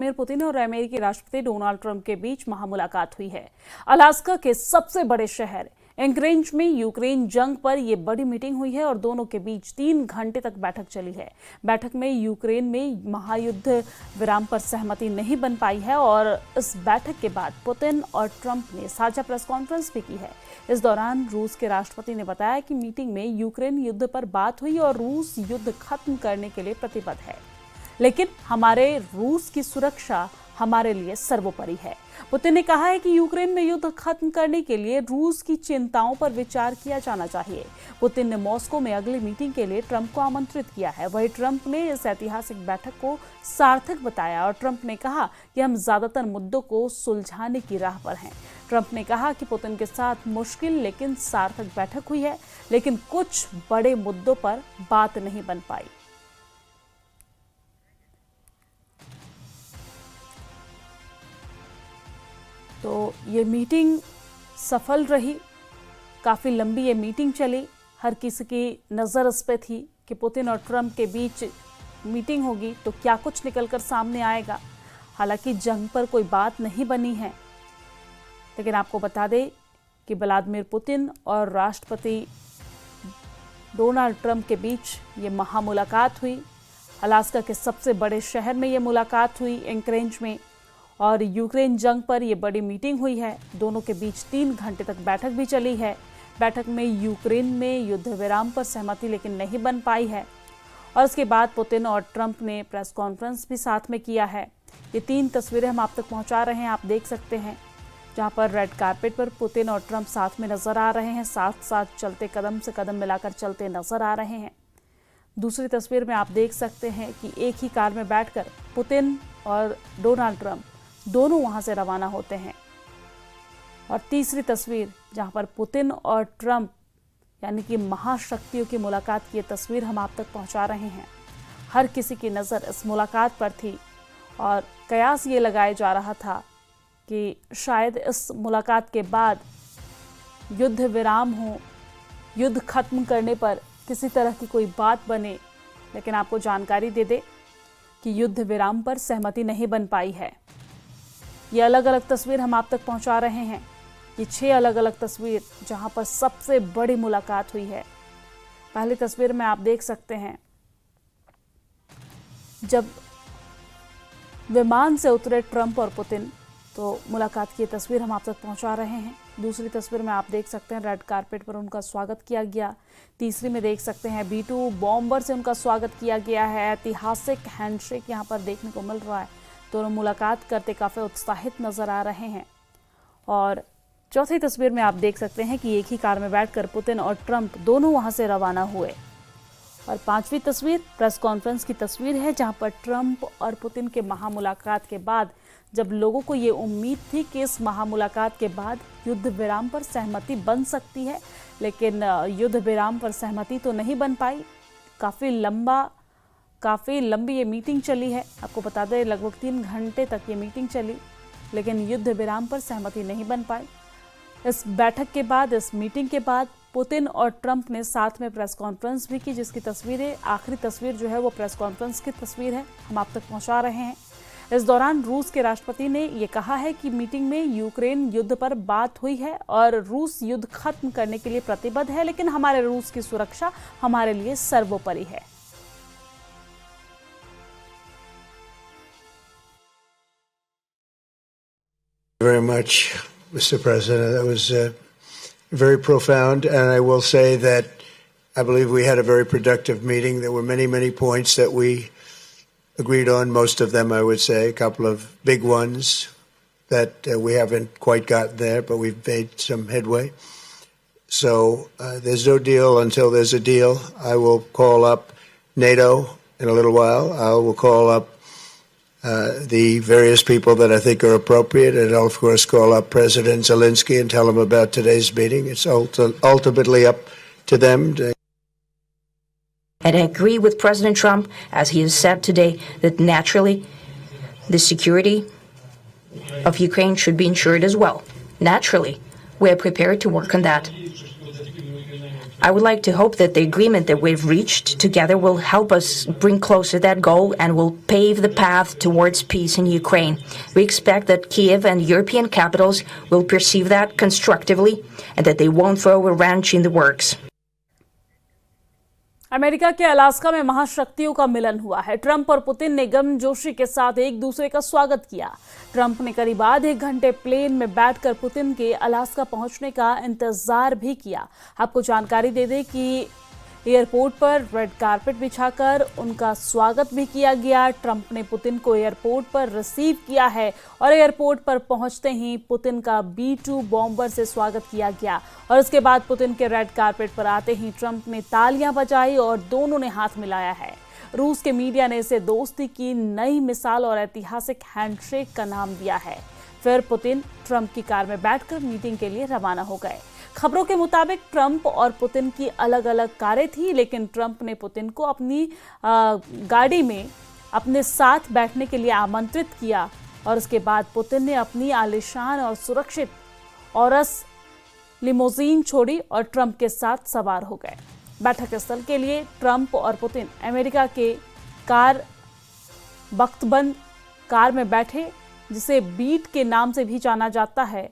Vladimir Putin और अमेरिकी राष्ट्रपति डोनाल्ड ट्रंप के बीच महामुलाकात हुई है। अलास्का के सबसे बड़े शहर एंकरेज में यूक्रेन जंग पर यह बड़ी मीटिंग हुई है और दोनों के बीच 3 घंटे तक बैठक चली है। बैठक में यूक्रेन में महायुद्ध विराम पर सहमति नहीं बन पाई है और इस बैठक के बाद पुतिन और ट्रंप ने साझा प्रेस कॉन्फ्रेंस भी की है। इस दौरान रूस के राष्ट्रपति ने बताया कि मीटिंग में यूक्रेन युद्ध पर बात हुई और रूस युद्ध खत्म करने के लिए प्रतिबद्ध है, लेकिन हमारे रूस की सुरक्षा हमारे लिए सर्वोपरि है। पुतिन ने कहा है कि यूक्रेन में युद्ध खत्म करने के लिए रूस की चिंताओं पर विचार किया जाना चाहिए। पुतिन ने मॉस्को में अगली मीटिंग के लिए ट्रंप को आमंत्रित किया है। वहीं ट्रंप ने इस ऐतिहासिक बैठक को सार्थक बताया और ट्रंप ने कहा कि हम ज्यादातर मुद्दों को सुलझाने की राह पर हैं। ट्रंप ने कहा कि पुतिन के साथ मुश्किल लेकिन सार्थक बैठक हुई है, लेकिन कुछ बड़े मुद्दों पर बात नहीं बन पाई। तो ये मीटिंग सफल रही, काफ़ी लंबी ये मीटिंग चली। हर किसी की नज़र इस पे थी कि पुतिन और ट्रंप के बीच मीटिंग होगी तो क्या कुछ निकलकर सामने आएगा। हालांकि जंग पर कोई बात नहीं बनी है, लेकिन आपको बता दें कि व्लादिमीर पुतिन और राष्ट्रपति डोनाल्ड ट्रंप के बीच ये महामुलाकात हुई। अलास्का के सबसे बड़े शहर में ये मुलाकात हुई, एंकरेज में, और यूक्रेन जंग पर यह बड़ी मीटिंग हुई है। दोनों के बीच 3 घंटे तक बैठक भी चली है। बैठक में यूक्रेन में युद्ध विराम पर सहमति लेकिन नहीं बन पाई है और उसके बाद पुतिन और ट्रंप ने प्रेस कॉन्फ्रेंस भी साथ में किया है। ये 3 तस्वीरें हम आप तक पहुंचा रहे हैं, आप देख सकते हैं, जहां पर रेड कारपेट पर पुतिन और ट्रंप साथ में नजर आ रहे हैं, साथ साथ चलते, कदम से कदम मिलाकर चलते नजर आ रहे हैं। दूसरी तस्वीर में आप देख सकते हैं कि एक ही कार में बैठकर पुतिन और डोनाल्ड ट्रंप दोनों वहां से रवाना होते हैं। और तीसरी तस्वीर जहां पर पुतिन और ट्रंप यानी कि महाशक्तियों की मुलाकात की तस्वीर हम आप तक पहुंचा रहे हैं। हर किसी की नज़र इस मुलाकात पर थी और कयास ये लगाया जा रहा था कि शायद इस मुलाकात के बाद युद्ध विराम हो, युद्ध खत्म करने पर किसी तरह की कोई बात बने। लेकिन आपको जानकारी दे दे कि युद्ध विराम पर सहमति नहीं बन पाई है। ये अलग अलग तस्वीर हम आप तक पहुंचा रहे हैं। ये 6 अलग अलग तस्वीर जहां पर सबसे बड़ी मुलाकात हुई है। पहली तस्वीर में आप देख सकते हैं जब विमान से उतरे ट्रंप और पुतिन, तो मुलाकात की तस्वीर हम आप तक पहुंचा रहे हैं। दूसरी तस्वीर में आप देख सकते हैं रेड कारपेट पर उनका स्वागत किया गया। तीसरी में देख सकते हैं B-2 बॉम्बर से उनका स्वागत किया गया है। ऐतिहासिक हैंडशेक यहाँ पर देखने को मिल रहा है। दोनों मुलाकात करते काफ़ी उत्साहित नजर आ रहे हैं। और चौथी तस्वीर में आप देख सकते हैं कि एक ही कार में बैठकर पुतिन और ट्रंप दोनों वहां से रवाना हुए। और पांचवी तस्वीर प्रेस कॉन्फ्रेंस की तस्वीर है, जहां पर ट्रंप और पुतिन के महामुलाकात के बाद जब लोगों को ये उम्मीद थी कि इस महामुलाकात के बाद युद्ध विराम पर सहमति बन सकती है, लेकिन युद्ध विराम पर सहमति तो नहीं बन पाई। काफ़ी लंबी ये मीटिंग चली है। आपको बता दें लगभग 3 घंटे तक ये मीटिंग चली, लेकिन युद्ध विराम पर सहमति नहीं बन पाई। इस बैठक के बाद, इस मीटिंग के बाद पुतिन और ट्रंप ने साथ में प्रेस कॉन्फ्रेंस भी की, जिसकी तस्वीरें, आखिरी तस्वीर जो है वो प्रेस कॉन्फ्रेंस की तस्वीर है, हम आप तक पहुंचा रहे हैं। इस दौरान रूस के राष्ट्रपति ने ये कहा है कि मीटिंग में यूक्रेन युद्ध पर बात हुई है और रूस युद्ध खत्म करने के लिए प्रतिबद्ध है, लेकिन हमारे रूस की सुरक्षा हमारे लिए सर्वोपरि है। Very much, Mr. President. That was very profound, and I will say that I believe we had a very productive meeting. There were many, many points that we agreed on, most of them, I would say, a couple of big ones that we haven't quite gotten there, but we've made some headway. So there's no deal until there's a deal. I will call up NATO in a little while. I will call up the various people that I think are appropriate, and I'll of course call up President Zelensky and tell him about today's meeting. It's ultimately up to them. And I agree with President Trump, as he has said today, that naturally the security of Ukraine should be ensured as well. Naturally, we are prepared to work on that. I would like to hope that the agreement that we've reached together will help us bring closer that goal and will pave the path towards peace in Ukraine. We expect that Kiev and European capitals will perceive that constructively and that they won't throw a wrench in the works. America के Alaska में महाशक्तियों का मिलन हुआ है। Trump और Putin ने गर्मजोशी के साथ एक दूसरे का स्वागत किया। ट्रंप ने करीब आधे घंटे प्लेन में बैठकर पुतिन के अलास्का पहुंचने का इंतजार भी किया। आपको जानकारी दे दें कि एयरपोर्ट पर रेड कारपेट बिछाकर उनका स्वागत भी किया गया। ट्रंप ने पुतिन को एयरपोर्ट पर रिसीव किया है और एयरपोर्ट पर पहुंचते ही पुतिन का B-2 बॉम्बर से स्वागत किया गया और इसके बाद पुतिन के रेड कारपेट पर आते ही ट्रंप ने तालियां बजाई और दोनों ने हाथ मिलाया है। रूस के मीडिया ने इसे दोस्ती की नई मिसाल और ऐतिहासिक हैंडशेक का नाम दिया है। फिर पुतिन ट्रंप की कार में बैठकर मीटिंग के लिए रवाना हो गए। खबरों के मुताबिक ट्रंप और पुतिन की अलग अलग कारें थी, लेकिन ट्रंप ने पुतिन को अपनी गाड़ी में अपने साथ बैठने के लिए आमंत्रित किया और उसके बाद पुतिन ने अपनी आलीशान और सुरक्षित औरस लिमोजीन छोड़ी और ट्रंप के साथ सवार हो गए। बैठक स्थल के लिए ट्रंप और पुतिन अमेरिका के कार बख्तबंद कार में बैठे, जिसे बीट के नाम से भी जाना जाता है,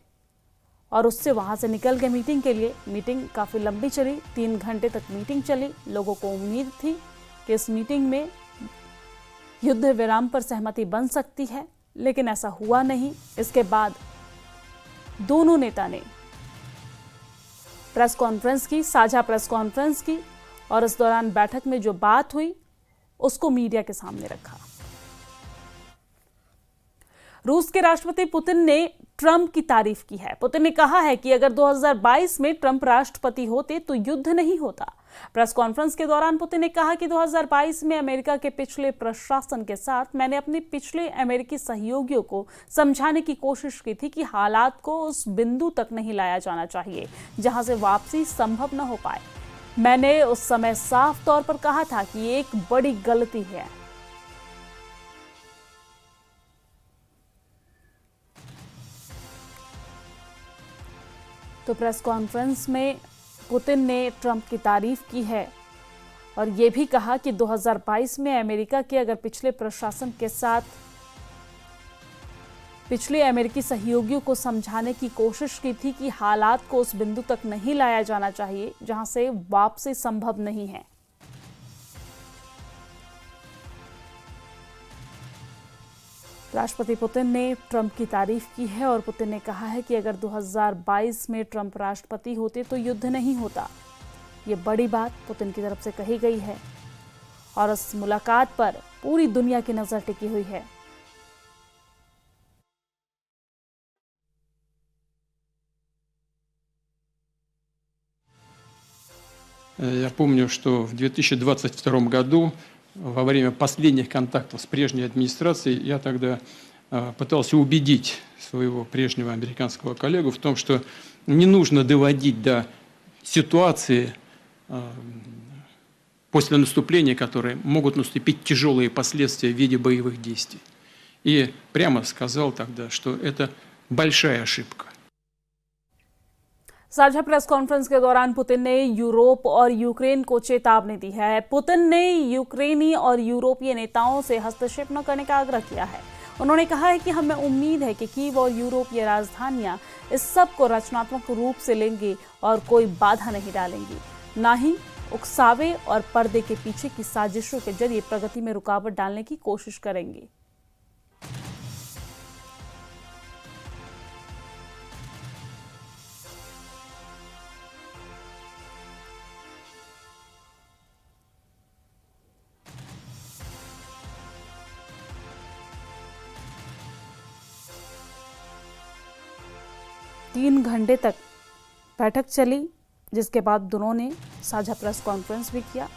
और उससे वहां से निकल गए मीटिंग के लिए। मीटिंग काफ़ी लंबी चली, 3 घंटे तक मीटिंग चली। लोगों को उम्मीद थी कि इस मीटिंग में युद्ध विराम पर सहमति बन सकती है, लेकिन ऐसा हुआ नहीं। इसके बाद दोनों नेता ने प्रेस कॉन्फ्रेंस की, साझा प्रेस कॉन्फ्रेंस की और इस दौरान बैठक में जो बात हुई उसको मीडिया के सामने रखा। रूस के राष्ट्रपति पुतिन ने ट्रंप की तारीफ की है। पुतिन ने कहा है कि अगर 2022 में ट्रंप राष्ट्रपति होते तो युद्ध नहीं होता। प्रेस कॉन्फ्रेंस के दौरान पुतिन ने कहा कि 2022 में अमेरिका के पिछले प्रशासन के साथ मैंने अपने पिछले अमेरिकी सहयोगियों को समझाने की कोशिश की थी कि हालात को उस बिंदु तक नहीं लाया जाना चाहिए जहां से वापसी संभव न हो पाए। मैंने उस समय साफ तौर पर कहा था कि ये एक बड़ी गलती है। तो प्रेस कॉन्फ्रेंस में पुतिन ने ट्रंप की तारीफ की है और ये भी कहा कि 2022 में अमेरिका के अगर पिछले प्रशासन के साथ पिछले अमेरिकी सहयोगियों को समझाने की कोशिश की थी कि हालात को उस बिंदु तक नहीं लाया जाना चाहिए जहां से वापसी संभव नहीं है। राष्ट्रपति पुतिन ने ट्रंप की तारीफ की है और पुतिन ने कहा है कि अगर 2022 में ट्रंप राष्ट्रपति होते तो युद्ध नहीं होता। ये बड़ी बात पुतिन की तरफ से कही गई है और इस मुलाकात पर पूरी दुनिया की नजर टिकी हुई है। Я помню, что в 2022 году во время последних контактов с прежней администрацией я тогда пытался убедить своего прежнего американского коллегу в том, что не нужно доводить до ситуации после наступления, которые могут наступить тяжелые последствия в виде боевых действий. И прямо сказал тогда, что это большая ошибка. साझा प्रेस कॉन्फ्रेंस के दौरान पुतिन ने यूरोप और यूक्रेन को चेतावनी दी है। पुतिन ने यूक्रेनी और यूरोपीय नेताओं से हस्तक्षेप न करने का आग्रह किया है। उन्होंने कहा है कि हमें उम्मीद है कि कीव और यूरोपीय राजधानियां इस सब को रचनात्मक रूप से लेंगी और कोई बाधा नहीं डालेंगी, ना ही उकसावे और पर्दे के पीछे की साजिशों के जरिए प्रगति में रुकावट डालने की कोशिश करेंगी। तीन घंटे तक बैठक चली, जिसके बाद दोनों ने साझा प्रेस कॉन्फ्रेंस भी किया।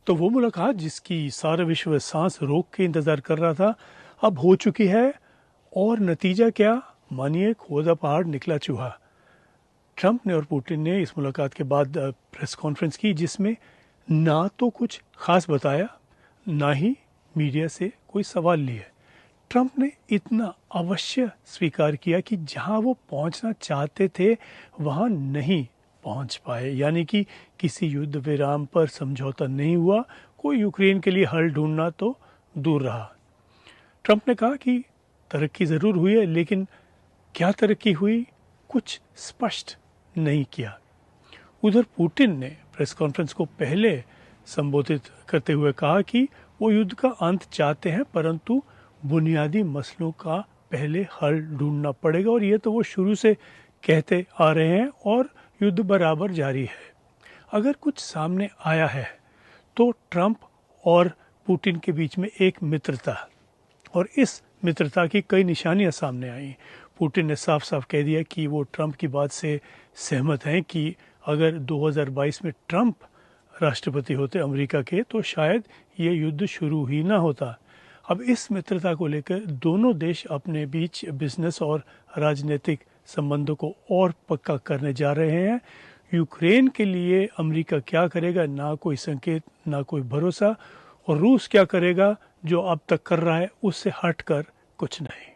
तो वो मुलाकात जिसकी सारा विश्व सांस रोक के इंतजार कर रहा था अब हो चुकी है और नतीजा क्या, मानिए खोदा पहाड़ निकला चूहा। ट्रंप ने और पुतिन ने इस मुलाकात के बाद प्रेस कॉन्फ्रेंस की जिसमें ना तो कुछ खास बताया, ना ही मीडिया से कोई सवाल लिए। ट्रंप ने इतना अवश्य स्वीकार किया कि जहां वो पहुंचना चाहते थे वहां नहीं पहुंच पाए, यानी कि किसी युद्ध विराम पर समझौता नहीं हुआ, कोई यूक्रेन के लिए हल ढूंढना तो दूर रहा। ट्रंप ने कहा कि तरक्की ज़रूर हुई है, लेकिन क्या तरक्की हुई कुछ स्पष्ट नहीं किया। उधर पुतिन ने प्रेस कॉन्फ्रेंस को पहले संबोधित करते हुए कहा कि वो युद्ध का अंत चाहते हैं, परंतु बुनियादी मसलों का पहले हल ढूंढना पड़ेगा, और ये तो वो शुरू से कहते आ रहे हैं और युद्ध बराबर जारी है। अगर कुछ सामने आया है तो ट्रंप और पुतिन के बीच में एक मित्रता, और इस मित्रता की कई निशानियां सामने आई। पुतिन ने साफ साफ कह दिया कि वो ट्रंप की बात से सहमत हैं कि अगर 2022 में ट्रंप राष्ट्रपति होते अमेरिका के तो शायद ये युद्ध शुरू ही ना होता। अब इस मित्रता को लेकर दोनों देश अपने बीच बिजनेस और राजनीतिक संबंधों को और पक्का करने जा रहे हैं। यूक्रेन के लिए अमेरिका क्या करेगा, ना कोई संकेत, ना कोई भरोसा, और रूस क्या करेगा जो अब तक कर रहा है उससे हटकर कुछ नहीं।